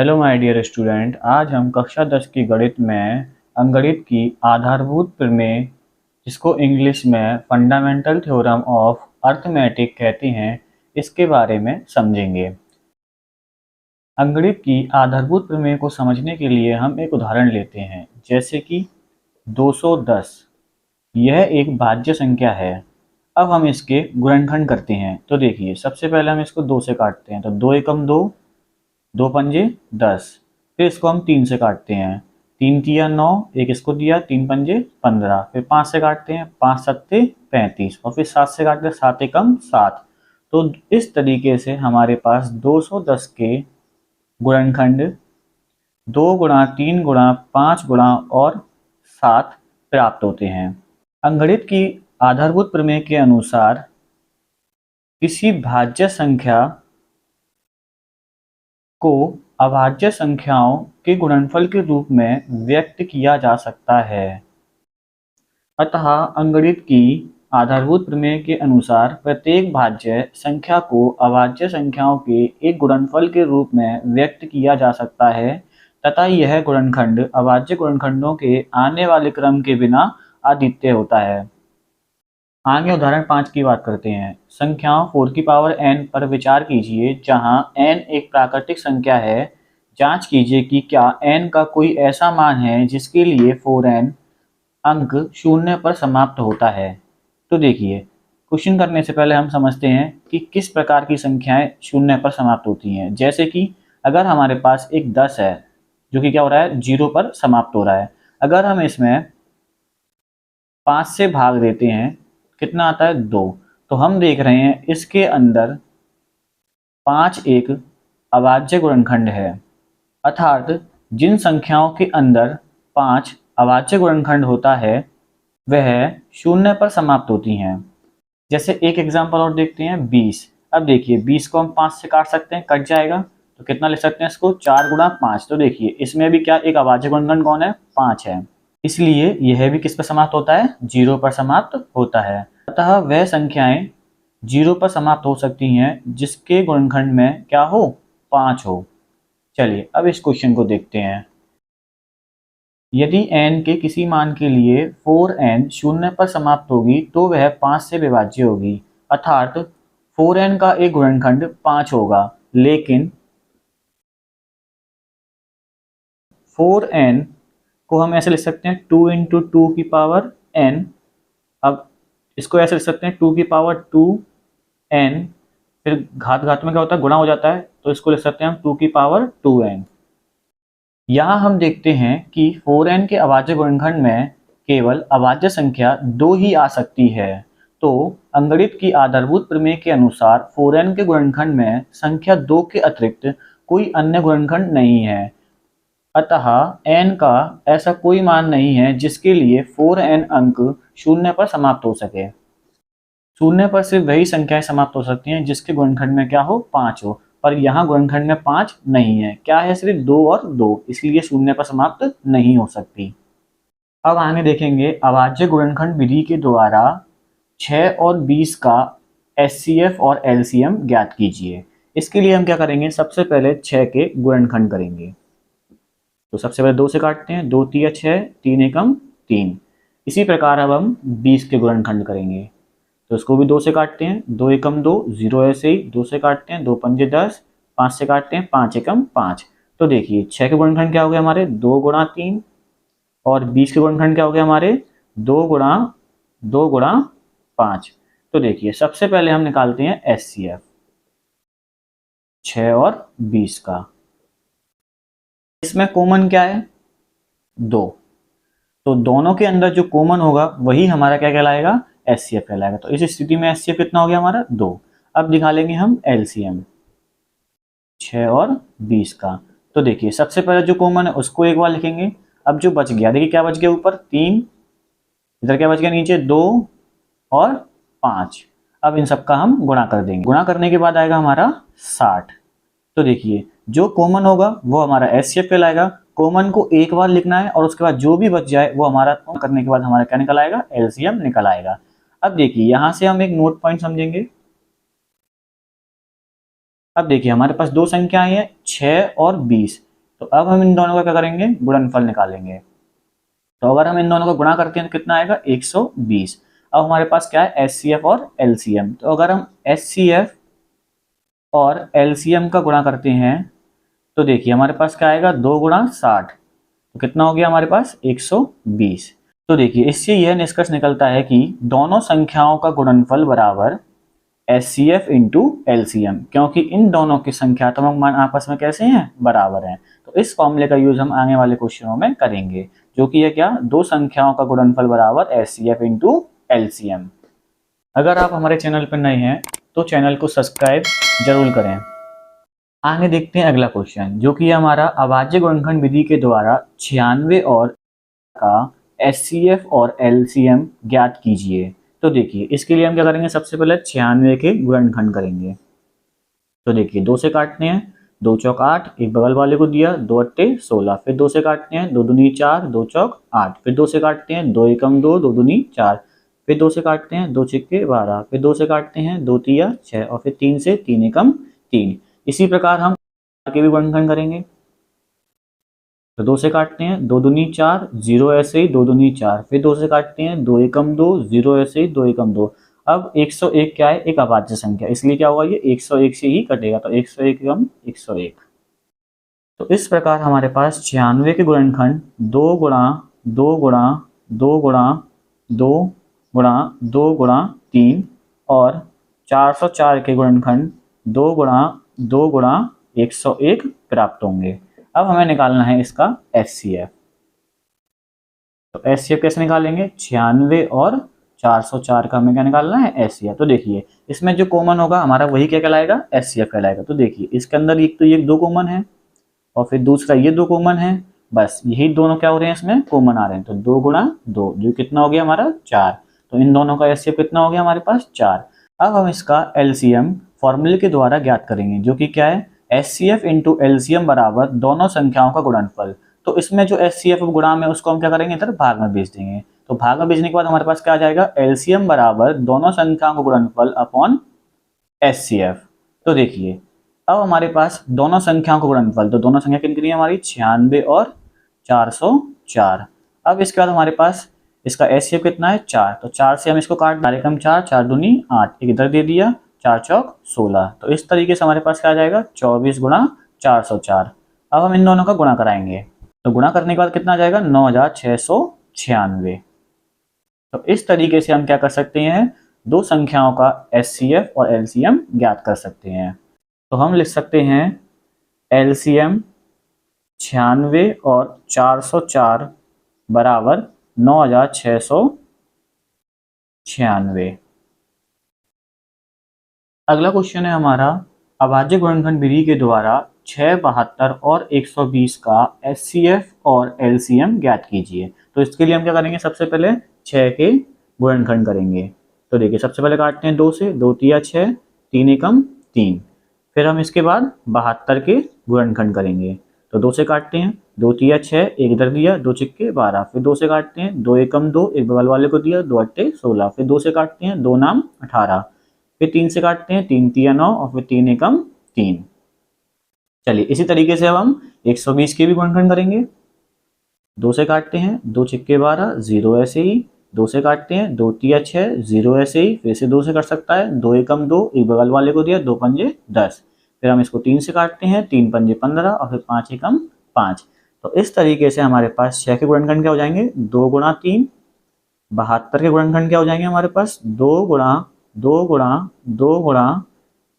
Hello my dear student, आज हम कक्षा 10 की गणित में अंकगणित की आधारभूत प्रमेय, जिसको इंग्लिश में फंडामेंटल थ्योरम ऑफ अर्थमेटिक कहते हैं, इसके बारे में समझेंगे। अंकगणित की आधारभूत प्रमेय को समझने के लिए हम एक उदाहरण लेते हैं, जैसे कि 210। यह एक भाज्य संख्या है। अब हम इसके गुणनखंड करते हैं। तो देखिए, सबसे पहले हम इसको 2 से काटते हैं। तो 2 एकम 2, 2 पंजे 10। फिर इसको हम 3 से काटते हैं। 3 तिया 9, एक इसको दिया, 3 पंजे 15। फिर 5 से काटते हैं, 5 सत्ते 35, और फिर 7 से काटते हैं, 7 एकम 7। तो इस तरीके से हमारे पास 210 के गुणनखंड 2 गुणा 3 गुणा 5 गुणा और 7 प्राप्त होते हैं। अंकगणित की आधारभूत प्रमेय के अनुसार किसी भाज्य संख्या को अभाज्य संख्याओं के गुणनफल के रूप में व्यक्त किया जा सकता है। अतः अंकगणित की आधारभूत प्रमेय के अनुसार प्रत्येक भाज्य संख्या को अभाज्य संख्याओं के एक गुणनफल के रूप में व्यक्त किया जा सकता है तथा यह गुणनखंड अभाज्य गुणनखंडों के आने वाले क्रम के बिना अद्वितीय होता है। आगे उदाहरण 5 की बात करते हैं। संख्याओं 4 की पावर n पर विचार कीजिए, जहां n एक प्राकृतिक संख्या है। जांच कीजिए कि क्या n का कोई ऐसा मान है जिसके लिए 4n अंक शून्य पर समाप्त होता है। तो देखिए, क्वेश्चन करने से पहले हम समझते हैं कि किस प्रकार की संख्याएं शून्य पर समाप्त होती हैं। जैसे कि अगर हमारे पास एक 10 है जो कि क्या हो रहा है, 0 पर समाप्त हो रहा है। अगर हम इसमें 5 से भाग देते हैं, कितना आता है 2। तो हम देख रहे हैं इसके अंदर 5 एक अभाज्य गुणनखंड है, अर्थात जिन संख्याओं के अंदर 5 अभाज्य गुणनखंड होता है वह शून्य पर समाप्त होती हैं। जैसे एक एग्जांपल और देखते हैं, 20। अब देखिए, 20 को हम 5 से काट सकते हैं, कट जाएगा। तो कितना लिख सकते हैं इसको, 4 गुणा 5। तो देखिए, इसमें भी क्या एक अभाज्य गुणनखंड कौन है, 5 है। इसलिए यह भी किस पर समाप्त होता है, 0 पर समाप्त होता है। अतः वह संख्याएं 0 पर समाप्त हो सकती हैं जिसके गुणनखंड में क्या हो, 5 हो। चलिए अब इस क्वेश्चन को देखते हैं। यदि n के किसी मान के लिए 4n शून्य पर समाप्त होगी तो वह 5 से विभाज्य होगी, अर्थात 4n का एक गुणनखंड 5 होगा। लेकिन 4n को हम ऐसे लिख सकते हैं 2 इंटू 2 की पावर n। अब इसको ऐसे लिख सकते हैं 2 की पावर 2n, फिर घात घात में क्या होता है, गुणा हो जाता है, तो इसको लिख सकते हैं हम 2 की पावर 2n। यहाँ हम देखते हैं कि 4n के अभाज्य गुणनखंड में केवल अभाज्य संख्या 2 ही आ सकती है। तो अंकगणित की आधारभूत प्रमेय के अनुसार 4n के गुणनखंड में संख्या 2 के अतिरिक्त कोई अन्य गुणनखंड नहीं है। अतः n का ऐसा कोई मान नहीं है जिसके लिए 4n अंक शून्य पर समाप्त हो सके। शून्य पर सिर्फ वही संख्याएं समाप्त हो सकती हैं जिसके गुणनखंड में क्या हो, 5 हो। पर यहाँ गुणनखंड में 5 नहीं है, क्या है, सिर्फ 2 और 2, इसलिए शून्य पर समाप्त नहीं हो सकती। अब आगे देखेंगे, अभाज्य गुणनखंड विधि के द्वारा 6 और 20 का एचसीएफ और एलसीएम ज्ञात कीजिए। इसके लिए हम क्या करेंगे, सबसे पहले 6 के गुणनखंड करेंगे। तो सबसे पहले 2 से काटते हैं, 2 तिया 6, 3 एकम 3। इसी प्रकार अब हम 20 के गुणनखंड करेंगे। तो इसको भी 2 से काटते हैं, 2 एकम 2, 0 ऐसे ही 2 से काटते हैं, 2 पंजे 10, 5 से काटते हैं, 5 एकम 5। तो देखिए 6 के गुणनखंड क्या हो गया हमारे, 2 गुणा 3, और 20 के गुणनखंड क्या हो गया हमारे, 2 गुणा 5। तो देखिए सबसे पहले हम निकालते हैं एचसीएफ 6 और 20 का। इसमें कॉमन क्या है, 2। तो दोनों के अंदर जो कॉमन होगा वही हमारा क्या कहलाएगा, एचसीएफ कहलाएगा। तो इस स्थिति में एचसीएफ कितना हो गया हमारा, 2। अब निकालेंगे हम एलसीएम 6 और 20 का। तो देखिए सबसे पहले जो कॉमन है उसको एक बार लिखेंगे। अब जो बच गया, देखिए क्या बच गया, ऊपर 3, इधर क्या बच गया, नीचे 2 और 5। अब इन सबका हम गुणा कर देंगे। गुणा करने के बाद आएगा हमारा 60। तो देखिए जो कॉमन होगा वो हमारा एचसीएफ कहलाएगा। कॉमन को एक बार लिखना है और उसके बाद जो भी बच जाए वो हमारा करने के बाद हमारा क्या निकल आएगा, एलसीएम निकल आएगा। अब देखिए यहां से हम एक नोट पॉइंट समझेंगे। अब देखिए हमारे पास दो संख्याएं हैं, 6 और 20। तो अब हम इन दोनों का क्या करेंगे, गुणनफल निकालेंगे। तो अगर हम इन दोनों को गुणा करते हैं तो कितना आएगा, 120। अब हमारे पास क्या है, एचसीएफ और एलसीएम। तो अगर हम एचसीएफ और एलसीएम का गुणा करते हैं तो देखिए हमारे पास क्या आएगा, 2 गुणा 60, तो कितना हो गया हमारे पास, 120। तो देखिए इससे यह निष्कर्ष निकलता है कि दोनों संख्याओं का गुणनफल बराबर एचसीएफ इंटू एलसीएम, क्योंकि इन दोनों के संख्यात्मक मान आपस में कैसे हैं, बराबर हैं। तो इस फॉर्मूले का यूज हम आने वाले क्वेश्चनों में करेंगे, जो कि है क्या, दो संख्याओं का गुणनफल बराबर एचसीएफ इंटू एलसीएम। अगर आप हमारे चैनल पर नए हैं तो चैनल को सब्सक्राइब जरूर करें। आगे देखते हैं अगला क्वेश्चन, जो कि हमारा अभाज्य गुणनखंड विधि के द्वारा 96 और का एचसीएफ और एलसीएम ज्ञात कीजिए। तो देखिए इसके लिए हम क्या करेंगे, सबसे पहले 96 के गुणनखंड करेंगे। तो देखिए 2 से काटने हैं, 2 चौक 8, एक बगल वाले को दिया 2 अट्टे 16, फिर 2 से काटते हैं, 2 दूनी 4, 2 चौक 8, फिर 2 से काटते हैं, 2 एकम 2, 2 दूनी 4, फिर 2 से काटते हैं, 2 छिक्के 12, फिर 2 से काटते हैं, 2 तिया 6, और फिर 3 से 3 एकम 3। इसी प्रकार हम के भी गुणनखंड करेंगे। तो 2 से काटते हैं, 2 दूनी 4, 0 ऐसे ही 2 दूनी 4, फिर 2 से काटते हैं, 2 एकम 2, 0 ऐसे ही 2 एकम 2। अब 101 क्या है, एक अभाज्य संख्या, इसलिए क्या होगा, ये 101 से ही कटेगा, तो 101 एकम 101। तो इस प्रकार हमारे पास 96 के गुणनखंड 2 गुणा 2 गुणा 2 गुणा 2 गुणा 2 गुणा 3 और 404 के गुणनखंड 2 गुणा 2 गुणा 101 प्राप्त होंगे। अब हमें निकालना है इसका एचसीएफ। तो एचसीएफ कैसे निकालेंगे, 96 और 404 का हमें क्या निकालना है, एचसीएफ। तो देखिए इसमें जो कॉमन होगा हमारा वही क्या कहलाएगा, एचसीएफ कहलाएगा। तो देखिए इसके अंदर एक तो ये 2 कॉमन है और फिर दूसरा ये 2 कॉमन है, बस यही दोनों क्या हो रहे हैं, इसमें कॉमन आ रहे हैं। तो 2 गुणा 2 जो कितना हो गया हमारा 4, तो इन दोनों का एचसीएफ कितना हो गया हमारे पास 4। अब हम इसका एलसीएम फॉर्मूले के द्वारा ज्ञात करेंगे, जो कि क्या है, एचसीएफ इंटू एलसीएम बराबर दोनों संख्याओं का गुणनफल। तो इसमें जो एचसीएफ गुणा में उसको हम क्या करेंगे, इधर भाग में भेज देंगे। तो भाग में भेजने के बाद हमारे पास क्या आ जाएगा, एलसीएम बराबर दोनों संख्याओं का गुणनफल अपॉन एचसीएफ। तो देखिए अब हमारे पास दोनों संख्याओं का गुणनफल, तो दोनों संख्या कितनी है हमारी, 96 और 404। अब इसके बाद हमारे पास इसका एचसीएफ कितना है, 4। तो 4 से हम इसको काट, 4 एकम 4, 4 दूनी 8, एक इधर दे दिया, 4 चौक 16। तो इस तरीके से हमारे पास क्या आ जाएगा, 24 गुणा 404। अब हम इन दोनों का गुणा कराएंगे, तो गुणा करने के बाद कितना आ जाएगा, 9696। तो इस तरीके से हम क्या कर सकते हैं, दो संख्याओं का एचसीएफ और एलसीएम ज्ञात कर सकते हैं। तो हम लिख सकते हैं एलसीएम 96 और 404 बराबर 9696। अगला क्वेश्चन है हमारा, अभाज्य गुणनखंड विधि के द्वारा 6, 72 और 120 का एचसीएफ और एलसीएम ज्ञात कीजिए। तो इसके लिए हम क्या करेंगे, सबसे पहले 6 के गुणनखंड करेंगे। तो देखिए सबसे पहले काटते हैं 2 से, 2 तिया 6, 3 एकम 3। फिर हम इसके बाद 72 के गुणनखंड करेंगे। तो 2 से काटते हैं, 2 तिया 6, एक इधर दिया, 2 छिक्के 12, फिर 2 से काटते हैं, 2 एकम 2, एक बगल वाले को दिया, 2 अट्टे 16, फिर 2 से काटते हैं, 2 नाम 18, फिर 3 से काटते हैं, 3 तिया 9 और फिर 3 एकम 3। चलिए इसी तरीके से अब हम 120 के भी गुणनखंड करेंगे। 2 से काटते हैं, 2 छिक्के 12, 0 ऐसे ही, 2 से काटते हैं, 2 तिया 6, 0 ऐसे ही, फिर से 2 से कर सकता है, 2 एकम 2, एक बगल वाले को दिया, 2 पंजे 10, फिर हम इसको 3 से काटते हैं, 3 पंजे 15 और फिर 5 एकम 5। तो इस तरीके से हमारे पास 6 के गुणनखंड क्या हो जाएंगे, 2 गुणा 3। 72 के गुणनखंड क्या हो जाएंगे हमारे पास, 2 गुणा 2 गुणा 2 गुणा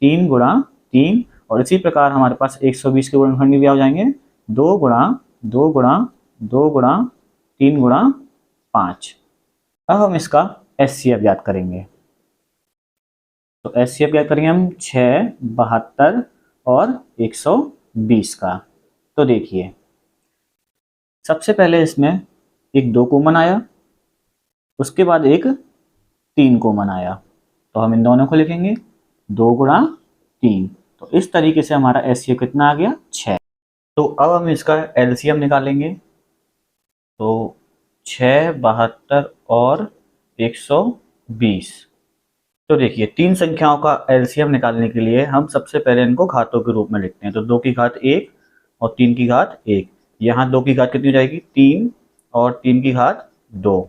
3 गुणा 3। और इसी प्रकार हमारे पास 120 के गुणनखंड भी आ जाएंगे, 2 गुणा 2 गुणा 2 गुणा 3 गुणा 5। अब हम इसका एचसीएफ ज्ञात करेंगे। तो एचसीएफ ज्ञात करेंगे हम 6, 72 और 120 का। तो देखिए सबसे पहले इसमें एक 2 कॉमन आया, उसके बाद एक 3 कॉमन आया। तो हम इन दोनों को लिखेंगे 2 गुणा 3। तो इस तरीके से हमारा एचसीएफ कितना आ गया, 6। तो अब हम इसका एलसीएम निकालेंगे। तो 6, 72 और 120। तो देखिए 3 संख्याओं का एलसीएम निकालने के लिए हम सबसे पहले इनको घातों के रूप में लिखते हैं। तो 2 की घात 1 और 3 की घात 1। यहाँ 2 की घात कितनी हो जाएगी 3 और 3 की घात 2।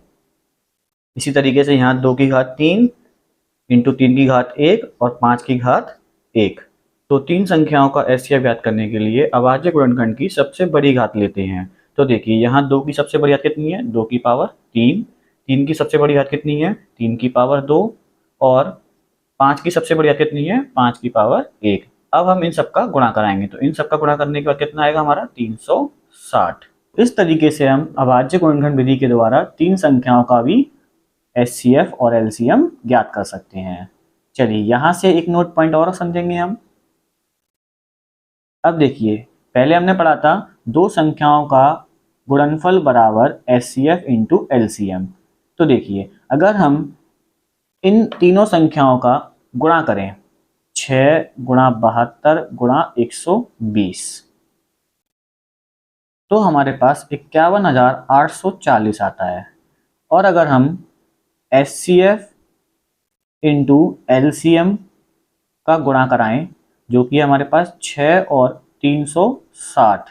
इसी तरीके से यहाँ 2 की घात 3 इंटू 3 की घात 1 और 5 की घात 1। तो तीन संख्याओं का एचसीएफ ज्ञात करने के लिए अभाज्य गुणनखंड की सबसे बड़ी घात लेते हैं। तो देखिए यहाँ 2 की सबसे बड़ी घात कितनी है 2 की पावर 3, 3 की सबसे बड़ी घात कितनी है 3 की पावर 2 और 5 की सबसे बड़ी घात कितनी है 5 की पावर 1। अब हम इन सबका गुणा कराएंगे तो इन सबका गुणा करने के बाद कितना आएगा हमारा 360। इस तरीके से हम अभाज्य गुणनखंड विधि के द्वारा तीन संख्याओं का भी एचसीएफ और एलसीएम ज्ञात कर सकते हैं। चलिए यहाँ से एक नोट पॉइंट और समझेंगे हम। अब देखिए पहले हमने पढ़ा था दो संख्याओं का गुणनफल बराबर एचसीएफ इंटू एलसीएम। तो देखिए अगर हम इन तीनों संख्याओं का गुणा करें 6 गुणा 72 गुणा 120 तो हमारे पास 51,840 आता है। और अगर हम एचसीएफ इंटू एलसीएम का गुणा कराएं जो कि हमारे पास 6 और 360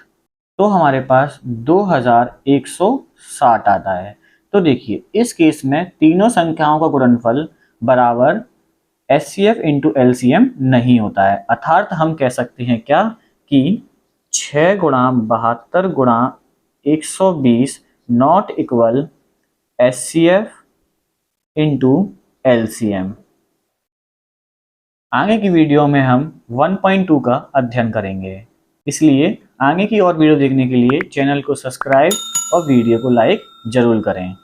तो हमारे पास 2160 आता है। तो देखिए इस केस में तीनों संख्याओं का गुणनफल बराबर एचसीएफ इंटू एलसीएम नहीं होता है। अर्थात हम कह सकते हैं क्या कि 6 गुणा 72 गुणा 120 not equal HCF into LCM. आगे की वीडियो में हम 1.2 का अध्ययन करेंगे, इसलिए आगे की और वीडियो देखने के लिए चैनल को सब्सक्राइब और वीडियो को लाइक जरूर करें।